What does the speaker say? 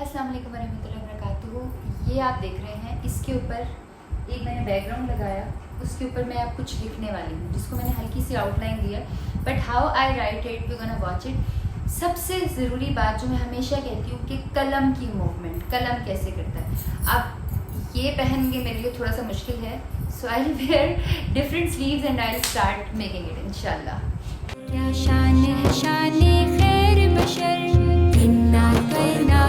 السلام علیکم ورحمۃ اللہ وبرکاتہ. یہ آپ دیکھ رہے ہیں, اس کے اوپر ایک میں نے بیک گراؤنڈ لگایا, اس کے اوپر میں اب کچھ لکھنے والی ہوں جس کو میں نے ہلکی سی آؤٹ لائن دی ہے. But how I write it we gonna watch it. سب سے ضروری بات جو میں ہمیشہ کہتی ہوں کہ قلم کی موومنٹ, قلم کیسے کرتا ہے. اب یہ پہن کے میرے لیے تھوڑا سا مشکل ہے, so I wear different sleeves and I start making it انشاء اللہ. کیا شان ہے شان خیر بشر، انا کائنا